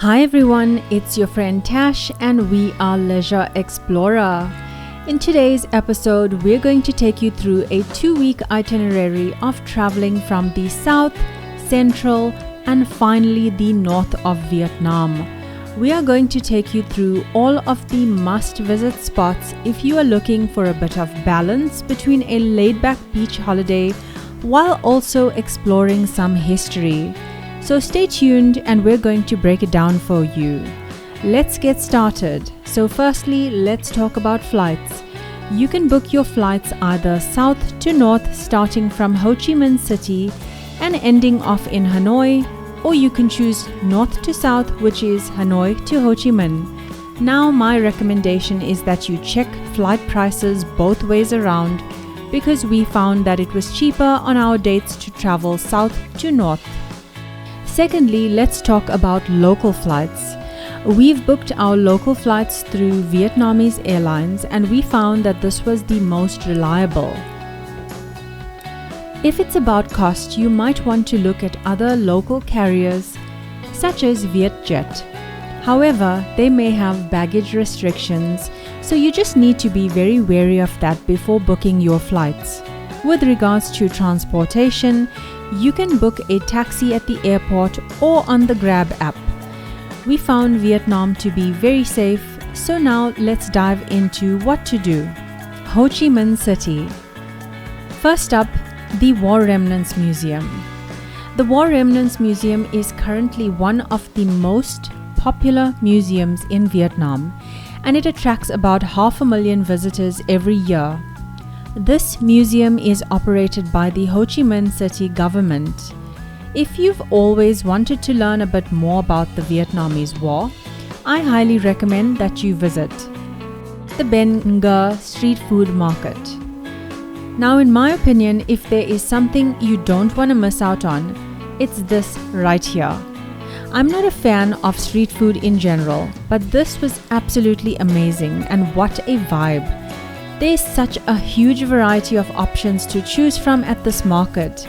Hi everyone, it's your friend Tash and we are Leisure Explorer. In today's episode, we're going to take you through a 2-week itinerary of traveling from the south, central, and finally the north of Vietnam. We are going to take you through all of the must-visit spots if you are looking for a bit of balance between a laid-back beach holiday while also exploring some history. So stay tuned and we're going to break it down for you. Let's get started. So firstly, let's talk about flights. You can book your flights either south to north starting from Ho Chi Minh City and ending off in Hanoi, or you can choose north to south, which is Hanoi to Ho Chi Minh. Now my recommendation is that you check flight prices both ways around because we found that it was cheaper on our dates to travel south to north. Secondly, let's talk about local flights. We've booked our local flights through Vietnamese Airlines and we found that this was the most reliable. If it's about cost, you might want to look at other local carriers such as Vietjet. However, they may have baggage restrictions, so you just need to be very wary of that before booking your flights. With regards to transportation, you can book a taxi at the airport or on the Grab app. We found Vietnam to be very safe, so now let's dive into what to do. Ho Chi Minh City. First up, the War Remnants Museum. The War Remnants Museum is currently one of the most popular museums in Vietnam, and it attracts about 500,000 visitors every year. This museum is operated by the Ho Chi Minh City government. If you've always wanted to learn a bit more about the Vietnamese War, I highly recommend that you visit the Ben Nga Street Food Market. Now, in my opinion, if there is something you don't want to miss out on, it's this right here. I'm not a fan of street food in general, but this was absolutely amazing, and what a vibe. There's such a huge variety of options to choose from at this market.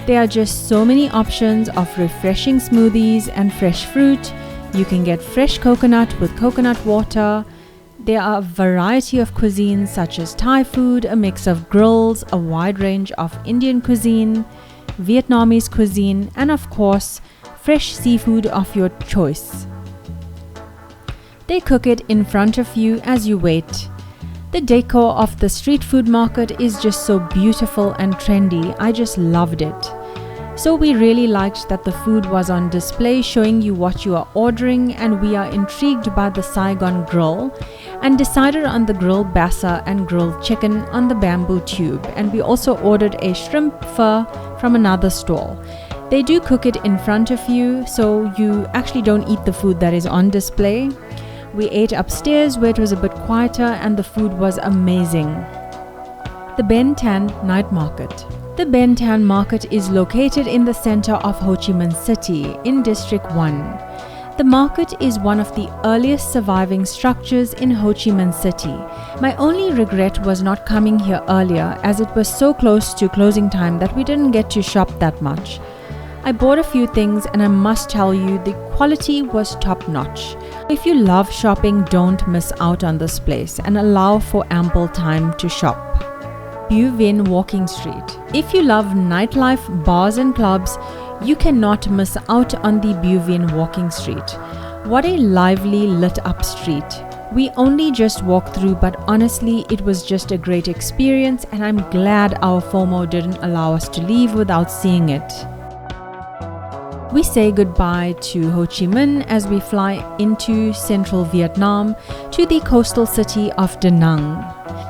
There are just so many options of refreshing smoothies and fresh fruit. You can get fresh coconut with coconut water. There are a variety of cuisines such as Thai food, a mix of grills, a wide range of Indian cuisine, Vietnamese cuisine, and of course, fresh seafood of your choice. They cook it in front of you as you wait. The decor of the street food market is just so beautiful and trendy. I just loved it. So we really liked that the food was on display showing you what you are ordering, and we are intrigued by the Saigon grill and decided on the grilled bassa and grilled chicken on the bamboo tube, and we also ordered a shrimp pho from another stall. They do cook it in front of you, so you actually don't eat the food that is on display. We ate upstairs where it was a bit quieter and the food was amazing. The Ben Thanh Night Market. The Ben Thanh Market is located in the center of Ho Chi Minh City in District 1. The market is one of the earliest surviving structures in Ho Chi Minh City. My only regret was not coming here earlier as it was so close to closing time that we didn't get to shop that much. I bought a few things and I must tell you the quality was top notch. If you love shopping, don't miss out on this place and allow for ample time to shop. Bue Vien Walking Street. If you love nightlife, bars and clubs, you cannot miss out on the Bue Vien Walking Street. What a lively lit up street. We only just walked through, but honestly it was just a great experience and I'm glad our FOMO didn't allow us to leave without seeing it. We say goodbye to Ho Chi Minh as we fly into central Vietnam to the coastal city of Da Nang.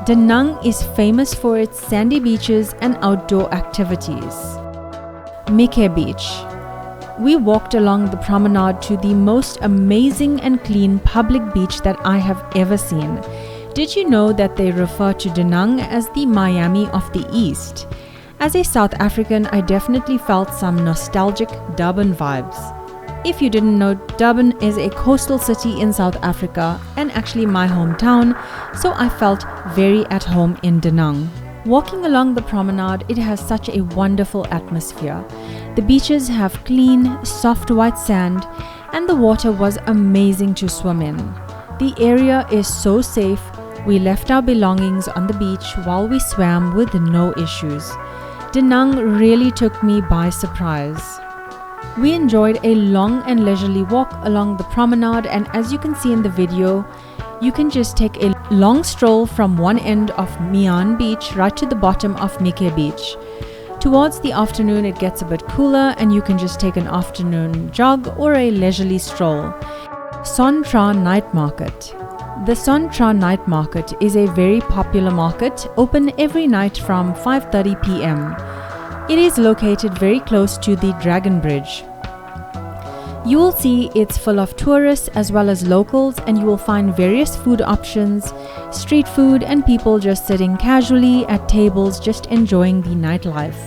Da Nang is famous for its sandy beaches and outdoor activities. My Khe Beach. We walked along the promenade to the most amazing and clean public beach that I have ever seen. Did you know that they refer to Da Nang as the Miami of the East? As a South African, I definitely felt some nostalgic Durban vibes. If you didn't know, Durban is a coastal city in South Africa and actually my hometown, so I felt very at home in Da Nang. Walking along the promenade, it has such a wonderful atmosphere. The beaches have clean, soft white sand and the water was amazing to swim in. The area is so safe. We left our belongings on the beach while we swam with no issues. Danang really took me by surprise. We enjoyed a long and leisurely walk along the promenade, and as you can see in the video, you can just take a long stroll from one end of Hoi An beach right to the bottom of Mike beach. Towards the afternoon it gets a bit cooler and you can just take an afternoon jog or a leisurely stroll. Son Tra Night Market. The Son Tra Night Market is a very popular market, open every night from 5:30 p.m. It is located very close to the Dragon Bridge. You will see it's full of tourists as well as locals, and you will find various food options, street food, and people just sitting casually at tables just enjoying the nightlife.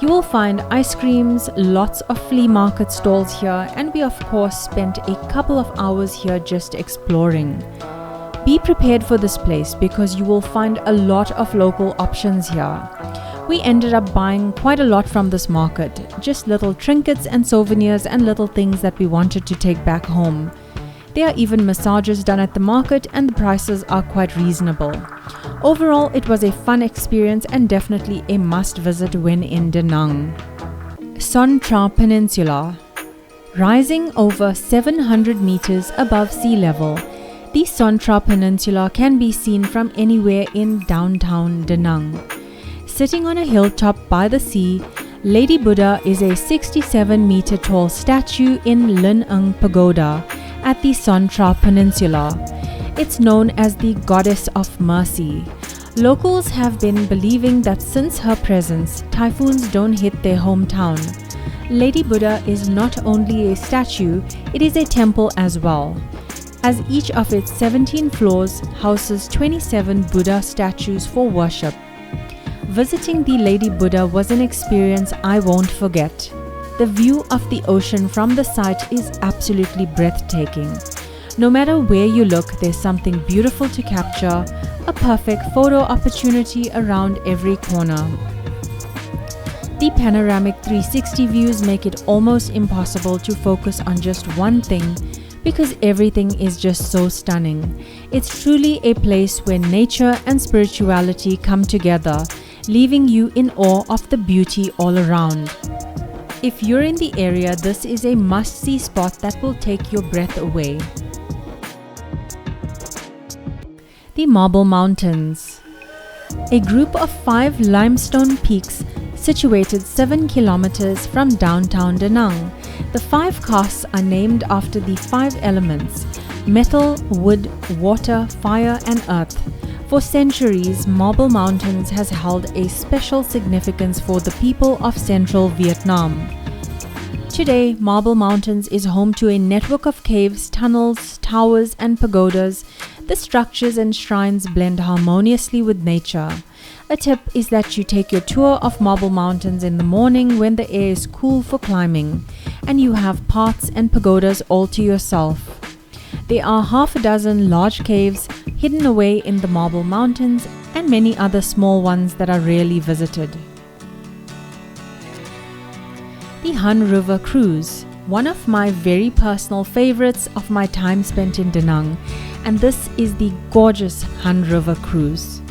You will find ice creams, lots of flea market stalls here, and we of course spent a couple of hours here just exploring. Be prepared for this place because you will find a lot of local options here. We ended up buying quite a lot from this market, just little trinkets and souvenirs and little things that we wanted to take back home. There are even massages done at the market and the prices are quite reasonable. Overall, it was a fun experience and definitely a must visit when in Danang. Son Tra Peninsula. Rising over 700 meters above sea level, the Son Tra Peninsula can be seen from anywhere in downtown Danang. Sitting on a hilltop by the sea, Lady Buddha is a 67-meter tall statue in Linh Ung Pagoda at the Son Tra Peninsula. It's known as the Goddess of Mercy. Locals have been believing that since her presence, typhoons don't hit their hometown. Lady Buddha is not only a statue, it is a temple as well, as each of its 17 floors houses 27 Buddha statues for worship. Visiting the Lady Buddha was an experience I won't forget. The view of the ocean from the site is absolutely breathtaking. No matter where you look, there's something beautiful to capture, a perfect photo opportunity around every corner. The panoramic 360 views make it almost impossible to focus on just one thing because everything is just so stunning. It's truly a place where nature and spirituality come together, leaving you in awe of the beauty all around. If you're in the area, this is a must-see spot that will take your breath away. The Marble Mountains. A group of 5 limestone peaks situated 7 kilometers from downtown Danang. The 5 casts are named after the 5 elements: metal, wood, water, fire, and earth. For centuries, Marble Mountains has held a special significance for the people of central Vietnam. Today, Marble Mountains is home to a network of caves, tunnels, towers, and pagodas. The structures and shrines blend harmoniously with nature. A tip is that you take your tour of Marble Mountains in the morning when the air is cool for climbing, and you have paths and pagodas all to yourself. There are half a dozen large caves hidden away in the Marble Mountains and many other small ones that are rarely visited. The Han River Cruise, one of my very personal favorites of my time spent in Danang, and this is the gorgeous Han River Cruise.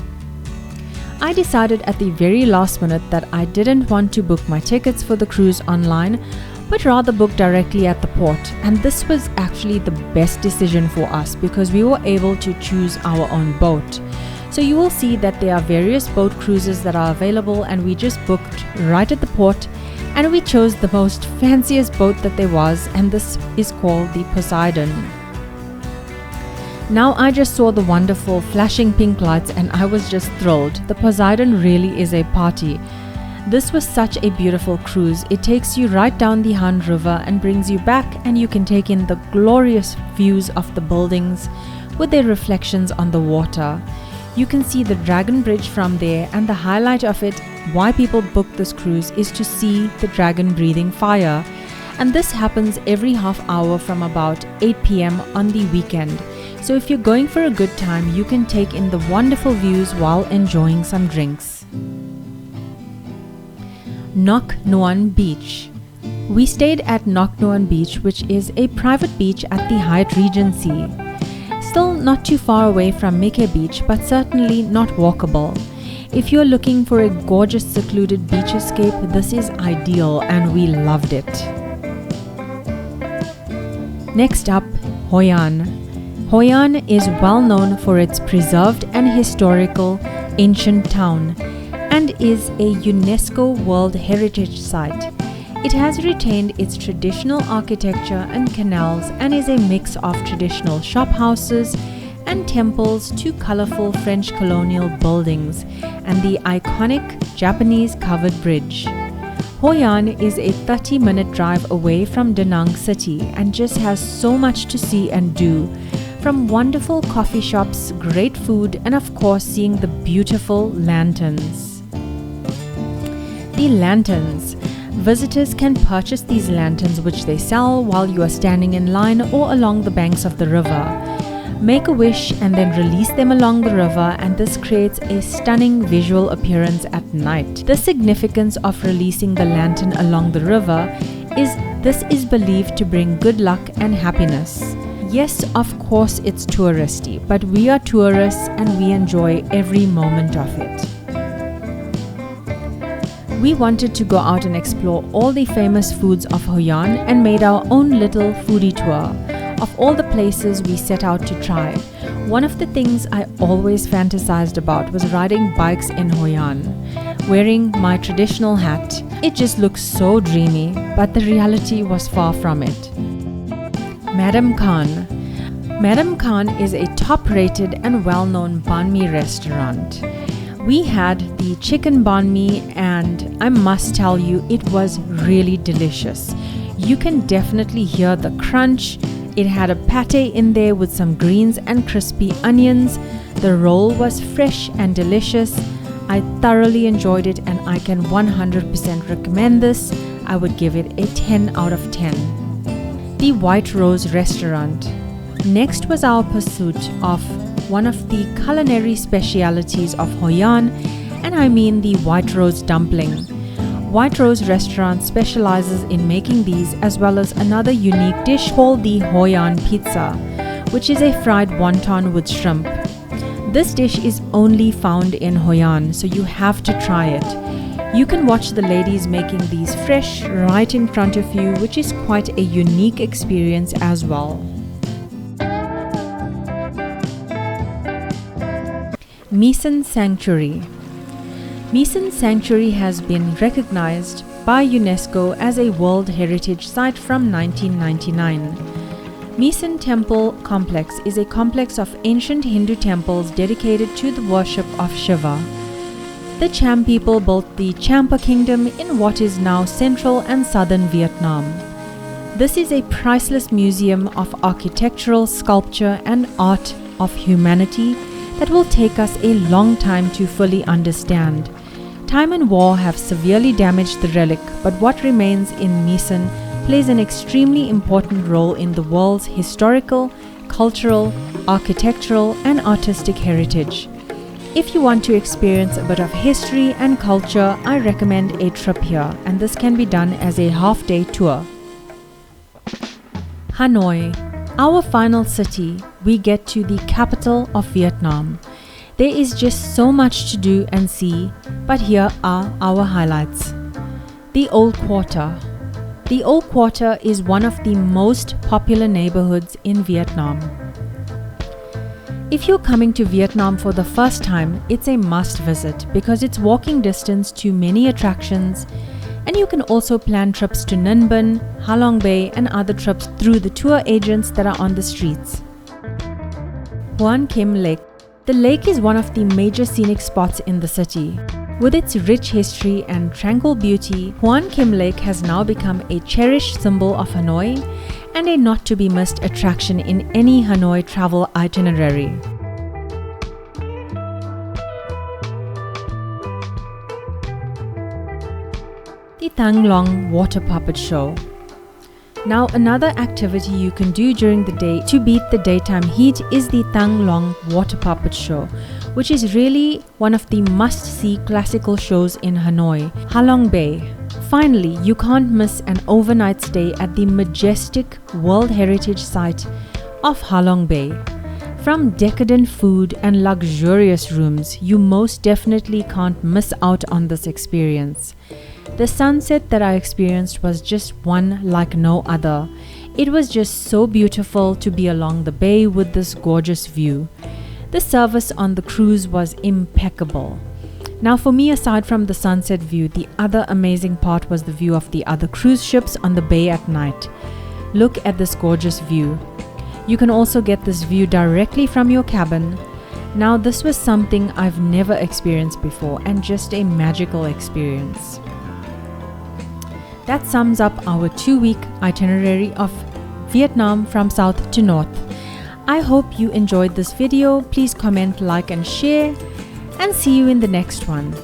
I decided at the very last minute that I didn't want to book my tickets for the cruise online, but rather book directly at the port, and this was actually the best decision for us because we were able to choose our own boat. So you will see that there are various boat cruises that are available, and we just booked right at the port, and we chose the most fanciest boat that there was, and this is called the Poseidon. Now I just saw the wonderful flashing pink lights and I was just thrilled. The Poseidon really is a party. This was such a beautiful cruise. It takes you right down the Han River and brings you back, and you can take in the glorious views of the buildings with their reflections on the water. You can see the Dragon Bridge from there, and the highlight of it, why people book this cruise, is to see the dragon breathing fire. And this happens every half hour from about 8 p.m. on the weekend. So if you're going for a good time, you can take in the wonderful views while enjoying some drinks. Ngoc Nuan Beach. We stayed at Ngoc Nuon Beach, which is a private beach at the Hyatt Regency. Still not too far away from Mike Beach, but certainly not walkable. If you're looking for a gorgeous secluded beach escape, this is ideal and we loved it. Next up, Hoi An. Hoi An is well known for its preserved and historical ancient town and is a UNESCO World Heritage Site. It has retained its traditional architecture and canals and is a mix of traditional shop houses and temples to colorful French colonial buildings and the iconic Japanese covered bridge. Hoi An is a 30-minute drive away from Danang city and just has so much to see and do, from wonderful coffee shops, great food, and of course seeing the beautiful lanterns. The lanterns. Visitors can purchase these lanterns which they sell while you are standing in line or along the banks of the river. Make a wish and then release them along the river, and this creates a stunning visual appearance at night. The significance of releasing the lantern along the river is this is believed to bring good luck and happiness. Yes, of course it's touristy, but we are tourists and we enjoy every moment of it. We wanted to go out and explore all the famous foods of Hoi An and made our own little foodie tour of all the places we set out to try. One of the things I always fantasized about was riding bikes in Hoi An, wearing my traditional hat. It just looks so dreamy, but the reality was far from it. Madam Khan. Madam Khan is a top-rated and well-known banh mi restaurant. We had the chicken banh mi and I must tell you, it was really delicious. You can definitely hear the crunch. It had a pate in there with some greens and crispy onions. The roll was fresh and delicious. I thoroughly enjoyed it and I can 100% recommend this. I would give it a 10 out of 10. The White Rose Restaurant. Next was our pursuit of one of the culinary specialities of Hoi An, and I mean the White Rose dumpling. White Rose Restaurant specializes in making these as well as another unique dish called the Hoi An pizza, which is a fried wonton with shrimp. This dish is only found in Hoi An, so you have to try it. You can watch the ladies making these fresh right in front of you, which is quite a unique experience as well. Minh Sanctuary. Minh Sanctuary has been recognized by UNESCO as a World Heritage Site from 1999. Minh Temple Complex is a complex of ancient Hindu temples dedicated to the worship of Shiva. The Cham people built the Champa Kingdom in what is now central and southern Vietnam. This is a priceless museum of architectural sculpture and art of humanity that will take us a long time to fully understand. Time and war have severely damaged the relic, but what remains in Minh plays an extremely important role in the world's historical, cultural, architectural, and artistic heritage. If you want to experience a bit of history and culture, I recommend a trip here, and this can be done as a half-day tour. Hanoi. Our final city, we get to the capital of Vietnam. There is just so much to do and see, but here are our highlights. The Old Quarter. The Old Quarter is one of the most popular neighborhoods in Vietnam. If you're coming to Vietnam for the first time, it's a must visit because it's walking distance to many attractions, and you can also plan trips to Ninh Binh, Ha Long Bay and other trips through the tour agents that are on the streets. Huan Kim Lake. The lake is one of the major scenic spots in the city. With its rich history and tranquil beauty, Huan Kim Lake has now become a cherished symbol of Hanoi and a not-to-be-missed attraction in any Hanoi travel itinerary. The Thang Long Water Puppet Show. Now, another activity you can do during the day to beat the daytime heat is the Thang Long Water Puppet Show, which is really one of the must-see classical shows in Hanoi. Ha Long Bay. Finally, you can't miss an overnight stay at the majestic World Heritage Site of Halong Bay. From decadent food and luxurious rooms, you most definitely can't miss out on this experience. The sunset that I experienced was just one like no other. It was just so beautiful to be along the bay with this gorgeous view. The service on the cruise was impeccable. Now for me, aside from the sunset view, the other amazing part was the view of the other cruise ships on the bay at night. Look at this gorgeous view. You can also get this view directly from your cabin. Now this was something I've never experienced before and just a magical experience. That sums up our 2-week itinerary of Vietnam from south to north. I hope you enjoyed this video. Please comment, like and share, and see you in the next one.